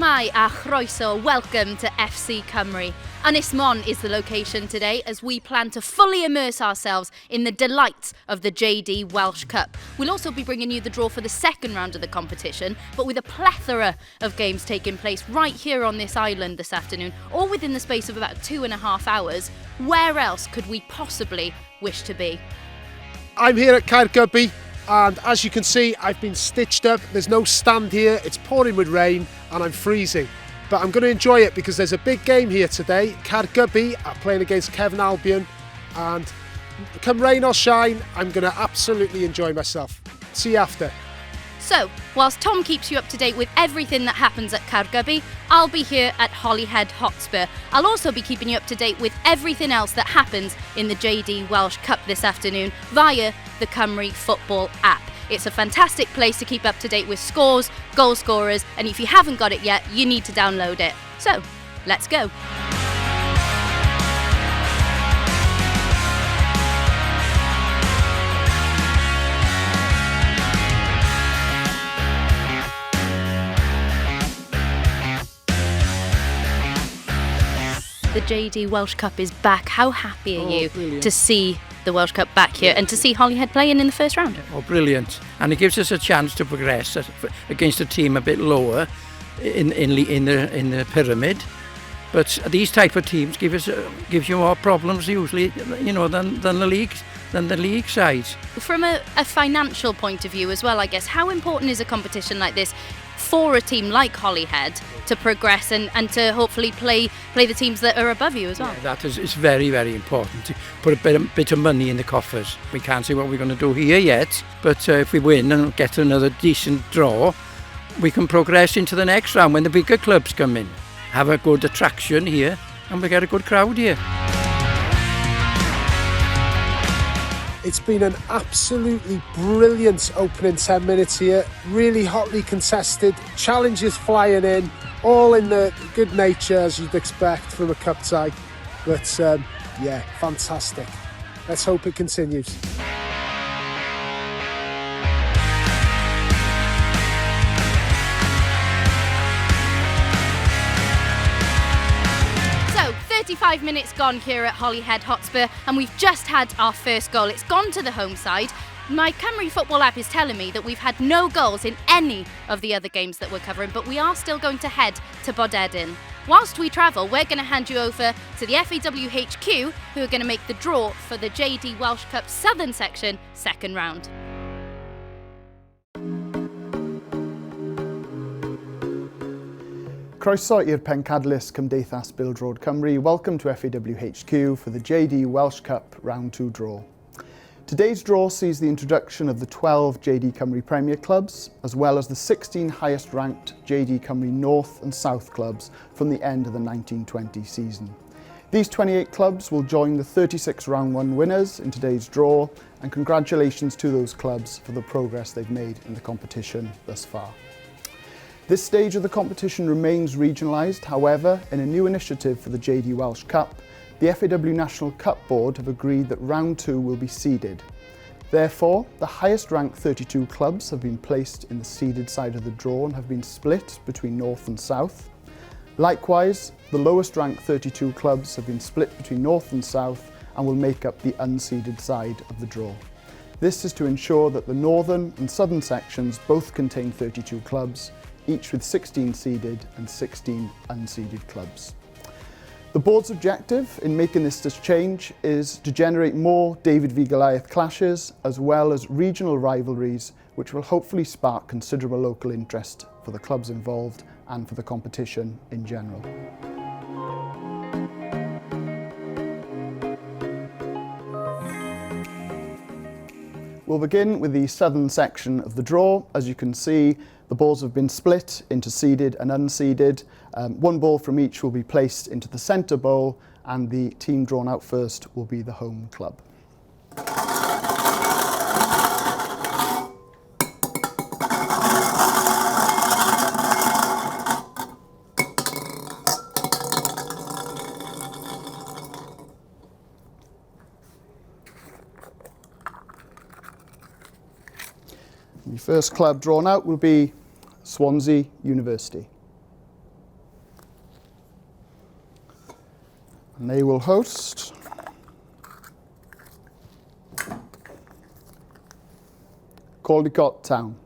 Shwmai a chroeso, welcome to FC Cymru. Ynys Môn is the location today as we plan to fully immerse ourselves in the delights of the JD Welsh Cup. We'll also be bringing you the draw for the second round of the competition, but with a plethora of games taking place right here on this island this afternoon, all within the space of about 2.5 hours. Where else could we possibly wish to be? I'm here at Caergybi, and as you can see, I've been stitched up. There's no stand here, it's pouring with rain and I'm freezing. But I'm going to enjoy it because there's a big game here today. Caergybi are playing against Kevin Albion, and come rain or shine, I'm going to absolutely enjoy myself. See you after. So, whilst Tom keeps you up to date with everything that happens at Caergybi, I'll be here at Holyhead Hotspur. I'll also be keeping you up to date with everything else that happens in the JD Welsh Cup this afternoon via the Cymru Football app. It's a fantastic place to keep up to date with scores, goal scorers, and if you haven't got it yet, you need to download it. So, let's go. The JD Welsh Cup is back. How happy are you to see the Welsh Cup back here and to see Holyhead playing in the first round? Oh, brilliant. And it gives us a chance to progress against a team a bit lower in the pyramid. But these type of teams gives you more problems usually, than the league side. From a financial point of view as well, I guess, how important is a competition like this for a team like Holyhead to progress and to hopefully play the teams that are above you as well? Yeah, that is very, very important to put a bit of money in the coffers. We can't see what we're going to do here yet, but if we win and get another decent draw, we can progress into the next round when the bigger clubs come in. Have a good attraction here and we get a good crowd here. It's been an absolutely brilliant opening 10 minutes here, really hotly contested, challenges flying in, all in the good nature as you'd expect from a cup tie. But yeah, fantastic. Let's hope it continues. So, 35 minutes gone here at Holyhead Hotspur, and we've just had our first goal. It's gone to the home side. My Cymru Football app is telling me that we've had no goals in any of the other games that we're covering, but we are still going to head to Bodedin. Whilst we travel, we're going to hand you over to the FAWHQ, who are going to make the draw for the JD Welsh Cup Southern Section second round. Croeso i'r pencadlys Cymdeithas Bêl-droed Cymru. Welcome to FAWHQ for the JD Welsh Cup Round 2 draw. Today's draw sees the introduction of the 12 JD Cymru Premier clubs, as well as the 16 highest ranked JD Cymru North and South clubs from the end of the 1920 season. These 28 clubs will join the 36 Round 1 winners in today's draw, and congratulations to those clubs for the progress they've made in the competition thus far. This stage of the competition remains regionalised. However, in a new initiative for the JD Welsh Cup, the FAW National Cup Board have agreed that Round 2 will be seeded. Therefore, the highest ranked 32 clubs have been placed in the seeded side of the draw and have been split between North and South. Likewise, the lowest ranked 32 clubs have been split between North and South and will make up the unseeded side of the draw. This is to ensure that the Northern and Southern sections both contain 32 clubs, each with 16 seeded and 16 unseeded clubs. The board's objective in making this change is to generate more David v Goliath clashes as well as regional rivalries, which will hopefully spark considerable local interest for the clubs involved and for the competition in general. We'll begin with the southern section of the draw. As you can see, the balls have been split into seeded and unseeded. One ball from each will be placed into the centre bowl, and the team drawn out first will be the home club. The first club drawn out will be Swansea University. And they will host Caldicot Town.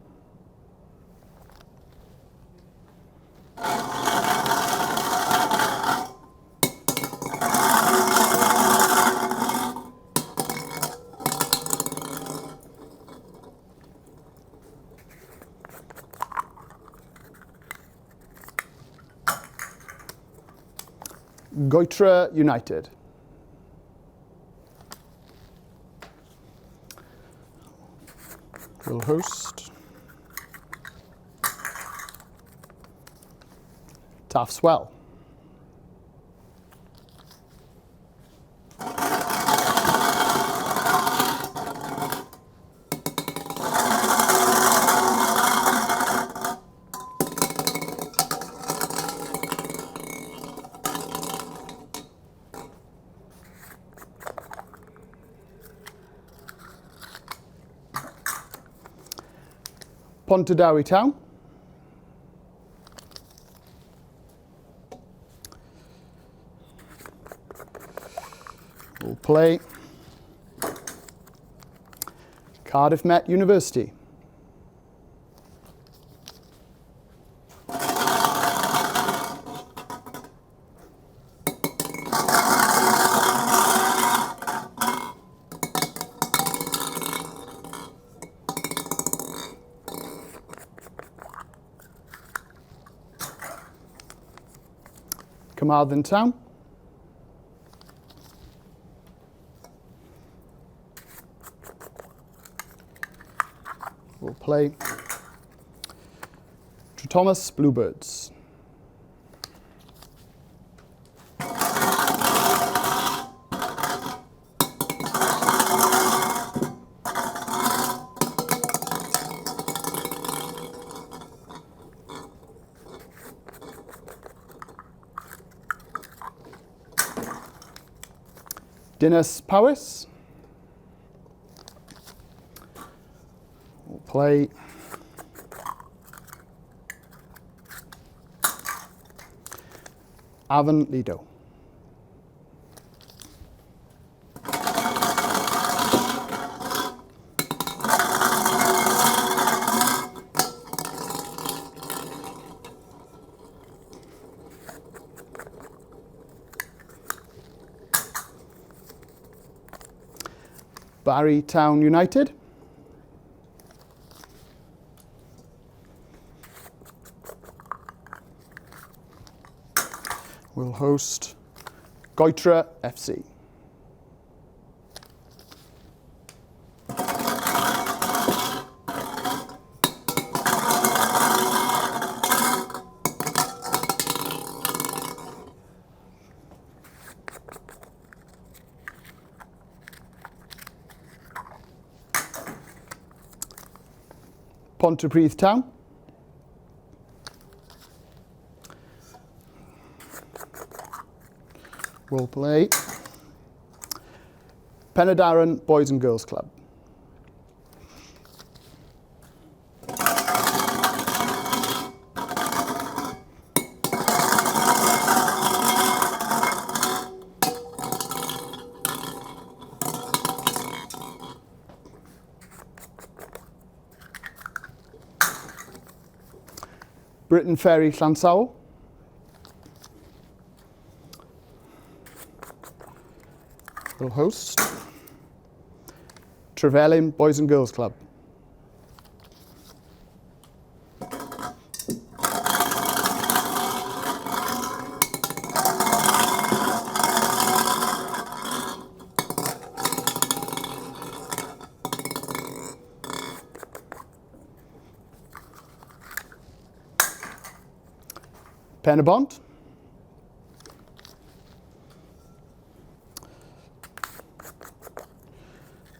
Goitra United. Will host FAWales. Pontardawe Town. Will play Cardiff Met University. Carmarthen Town. Will play Thomas Bluebirds. Dinas Powys will play Avon Lido. Barry Town United. Will host Goitra FC. Pontypridd Town. Will play Penydarren Boys and Girls Club. Britain Ferry Llansawl. Will host Trevelyan Boys and Girls Club. Penabont.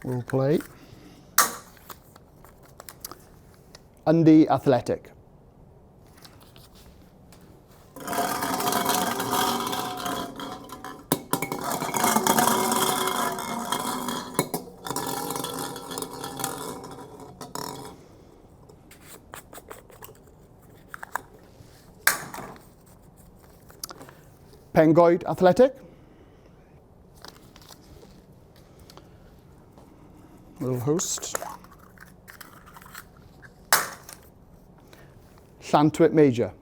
Will play Undy Athletic. Pengoid Athletic. will host Llantwit Major.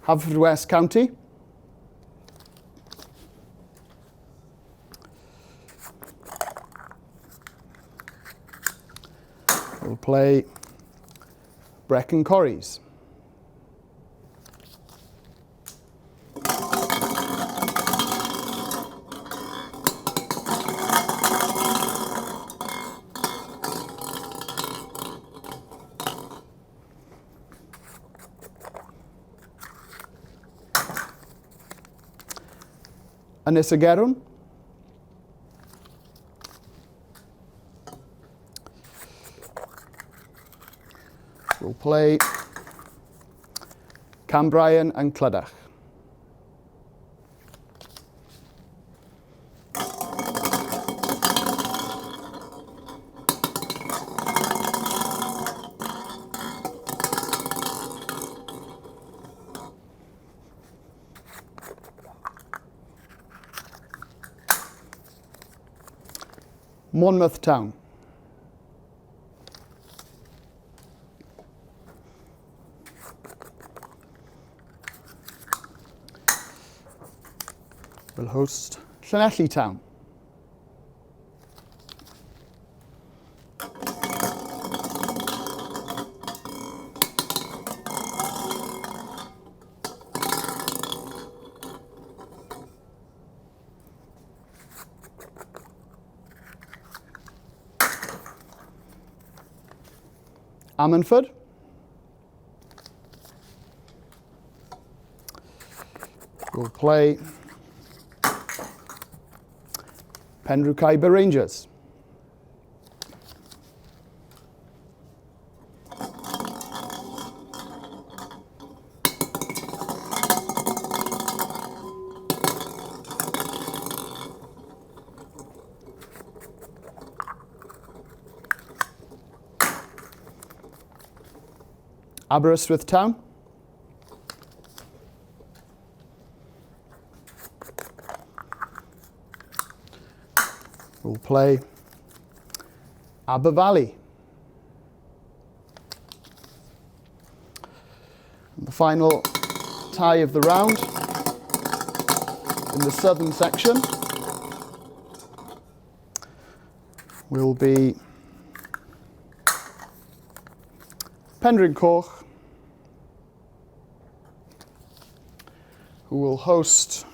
Haverfordwest County. We'll play Brecon Corries. Anisagerwn. We'll play Cambrian and Clydach. Monmouth Town. Will host Llanelli Town. Ammanford. We'll play Penrhw Rangers. Aberystwyth Town. We'll play Aber Valley. And the final tie of the round in the southern section will be Penrhyn Coch, who will host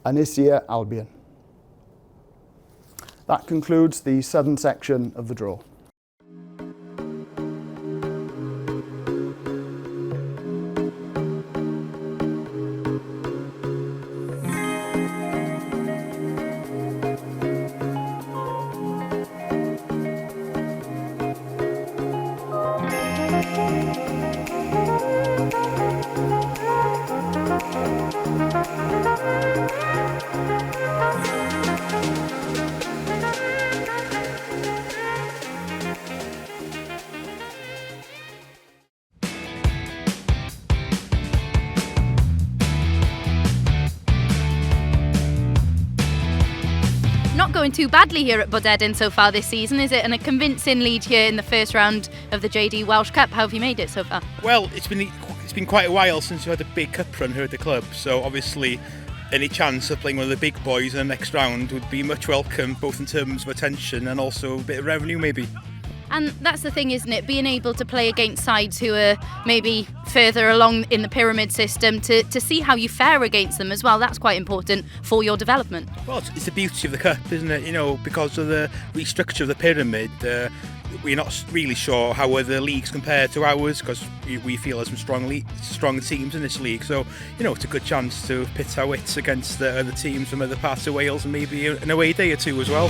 Anisia Albion. That concludes the southern section of the draw. Not going too badly here at Bodedin so far this season, is it? And a convincing lead here in the first round of the JD Welsh Cup. How have you made it so far? Well, it's been quite a while since we had a big cup run here at the club, so obviously any chance of playing one of the big boys in the next round would be much welcome, both in terms of attention and also a bit of revenue maybe. And that's the thing, isn't it? Being able to play against sides who are maybe further along in the pyramid system to see how you fare against them as well. That's quite important for your development. Well, it's the beauty of the cup, isn't it? You know, because of the restructure of the pyramid, we're not really sure how other leagues compare to ours, because we feel there's some strong teams in this league. So, you know, it's a good chance to pit our wits against the other teams from other parts of Wales and maybe an away day or two as well.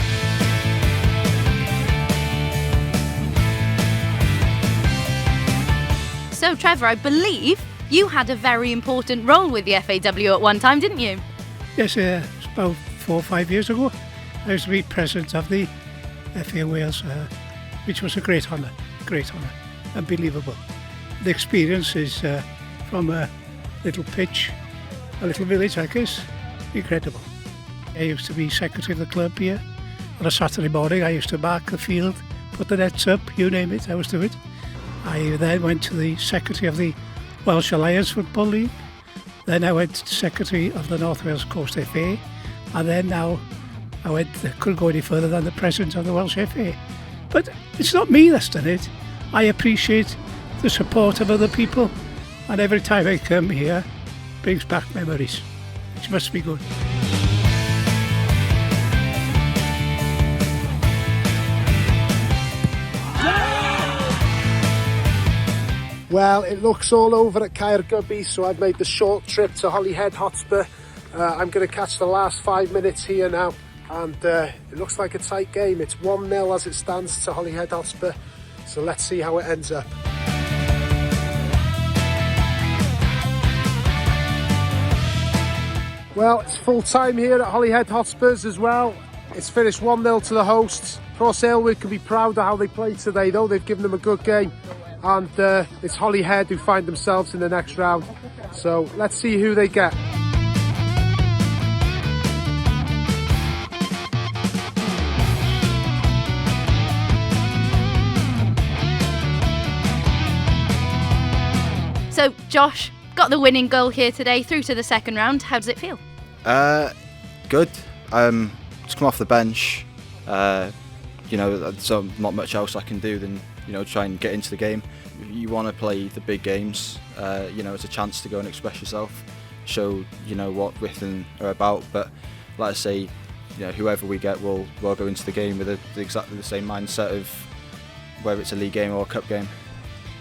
So, Trevor, I believe you had a very important role with the FAW at one time, didn't you? Yes, it's about 4 or 5 years ago. I was to be president of the FAWales, which was a great honour, unbelievable. The experience is from a little pitch, a little village like this, incredible. I used to be secretary of the club here. On a Saturday morning, I used to mark the field, put the nets up, you name it, I was doing it. I then went to the secretary of the Welsh Alliance Football League. Then I went to secretary of the North Wales Coast FA. And then now I couldn't go any further than the president of the Welsh FA. But it's not me that's done it. I appreciate the support of other people. And every time I come here, it brings back memories, which must be good. Well, it looks all over at Caergybi, so I've made the short trip to Holyhead Hotspur. I'm going to catch the last 5 minutes here now, and it looks like a tight game. It's 1-0 as it stands to Holyhead Hotspur, so let's see how it ends up. Well, it's full time here at Holyhead Hotspurs as well. It's finished 1-0 to the hosts. Cross Aylwyd can be proud of how they played today, though. They've given them a good game. And it's Holyhead who find themselves in the next round. So let's see who they get. So, Josh, got the winning goal here today, through to the second round. How does it feel? Good. Just come off the bench. There's not much else I can do than try and get into the game. You want to play the big games. It's a chance to go and express yourself, show what Ruthin are about. But like I say, whoever we get will go into the game with exactly the same mindset of whether it's a league game or a cup game.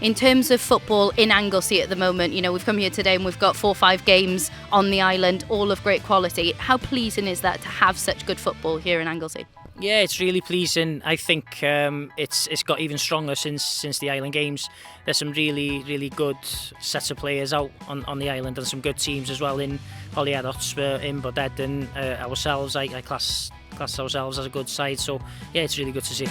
In terms of football in Anglesey at the moment, we've come here today and we've got 4 or 5 games on the island, all of great quality. How pleasing is that to have such good football here in Anglesey? Yeah, it's really pleasing. I think it's got even stronger since the Island Games. There's some really good sets of players out on the island, and some good teams as well in Holyhead Hotspur, in Boded, and ourselves. I class ourselves as a good side. So yeah, it's really good to see.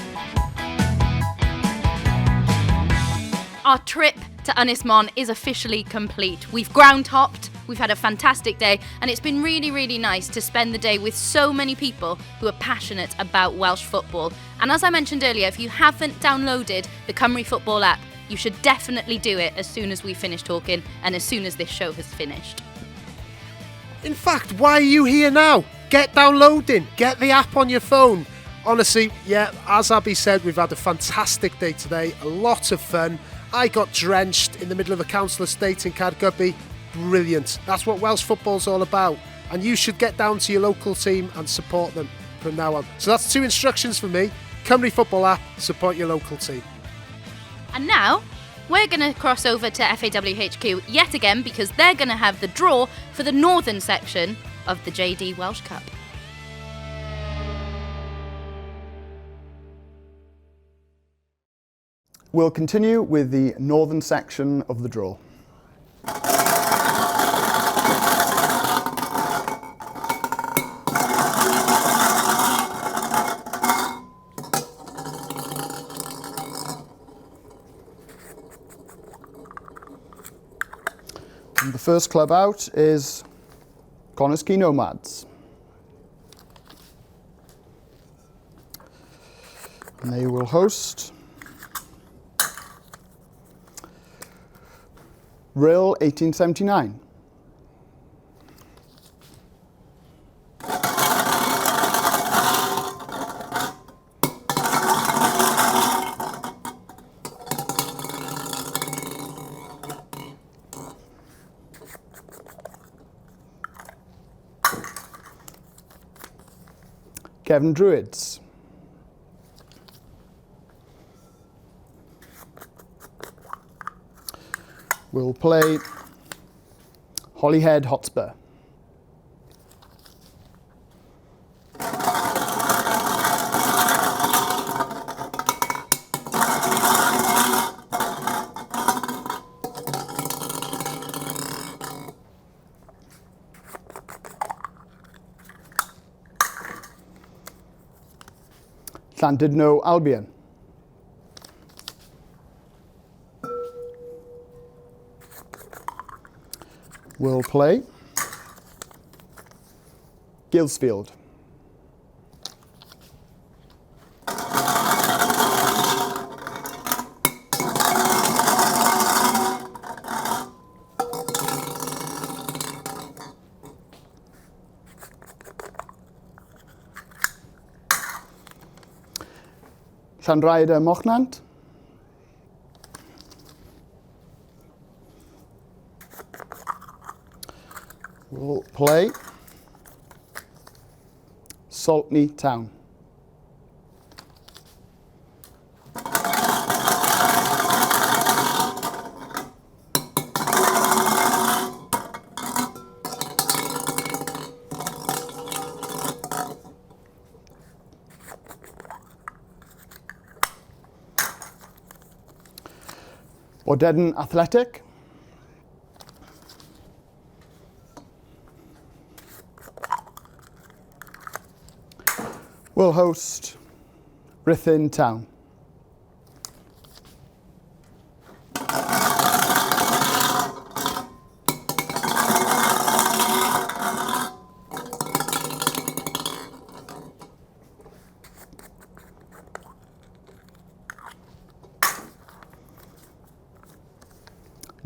Our trip to Ynys Môn is officially complete. We've ground hopped, we've had a fantastic day, and it's been really nice to spend the day with so many people who are passionate about Welsh football. And as I mentioned earlier, if you haven't downloaded the Cymru Football app, you should definitely do it as soon as we finish talking and as soon as this show has finished. In fact, why are you here now? Get downloading, get the app on your phone. Honestly, yeah, as Abby said, we've had a fantastic day today, a lot of fun. I got drenched in the middle of a council estate in Caergybi. Brilliant. That's what Welsh football's all about. And you should get down to your local team and support them from now on. So that's 2 instructions for me. Cymru Football app, support your local team. And now, we're going to cross over to FAWHQ yet again, because they're going to have the draw for the northern section of the JD Welsh Cup. We'll continue with the northern section of the draw. And the first club out is Conisky Nomads. And they will host Rhyl 1879. Kevin Druids. Will play Holyhead Hotspur. Llandudno Albion. Will play Gilsfield. Llanrhaeadr Mochnant. Will play Saltney Town. Bordedon Athletic. Will host Ruthin Town.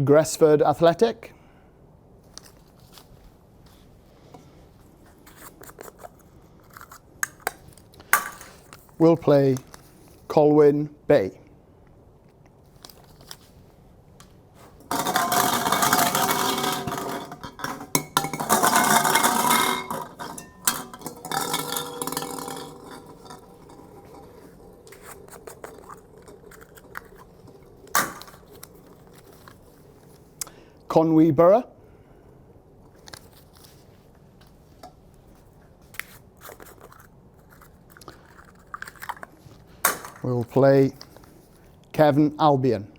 Gresford Athletic. Will play Colwyn Bay. Conwy Borough. We'll play Kevin Albion.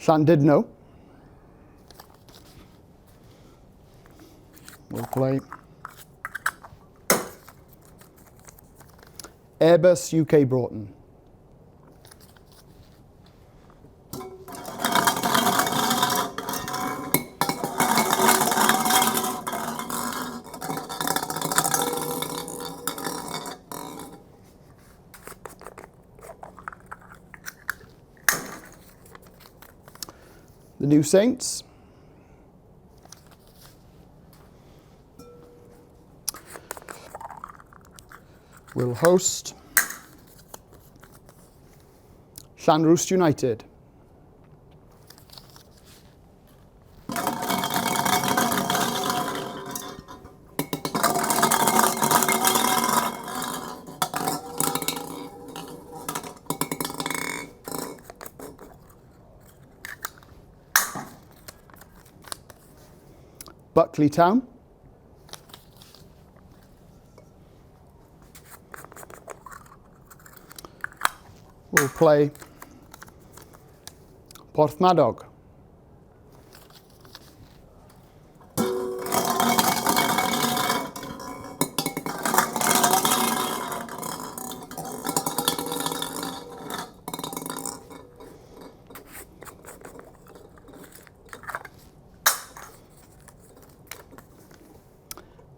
Llandudno. We'll play Airbus UK Broughton. The New Saints. Will host Llanrwst United. Buckley Town. Will play Porthmadog.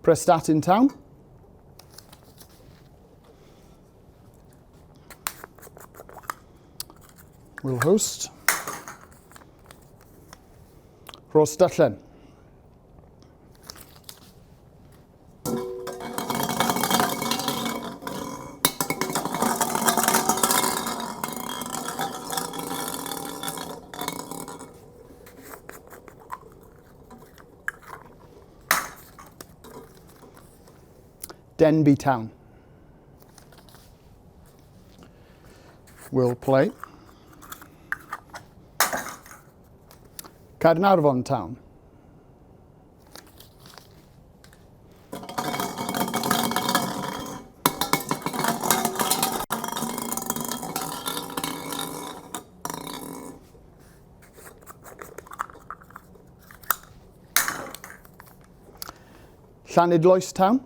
Prestatyn Town. Will host Rhosdyllen. Denby Town. Will play Caernarfon Town. Llanidloes Town.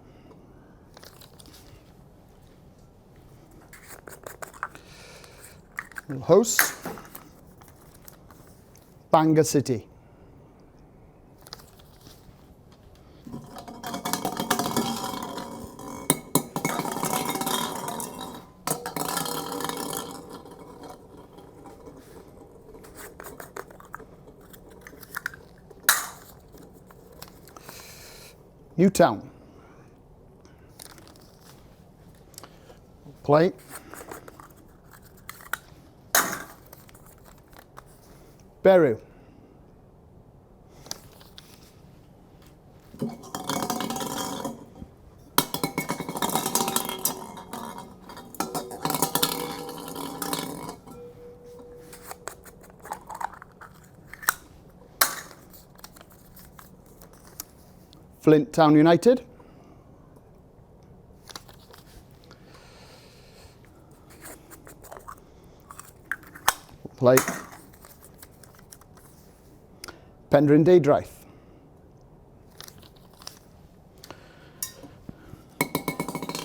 Will host Bangor City. Newtown. Play Beru. Flint Town United. Play Penryn Deudraeth.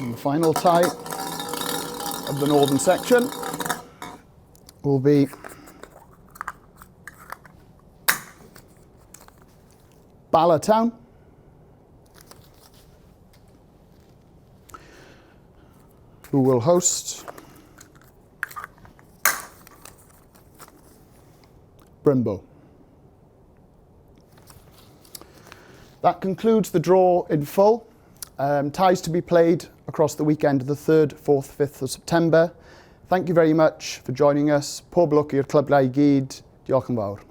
And the final tie of the northern section will be Bala Town who will host Brymbo. That concludes the draw in full. Ties to be played across the weekend of the 3rd, 4th, 5th of September. Thank you very much for joining us. Pob lwc i'r clyblau I gyd. Diolch yn fawr.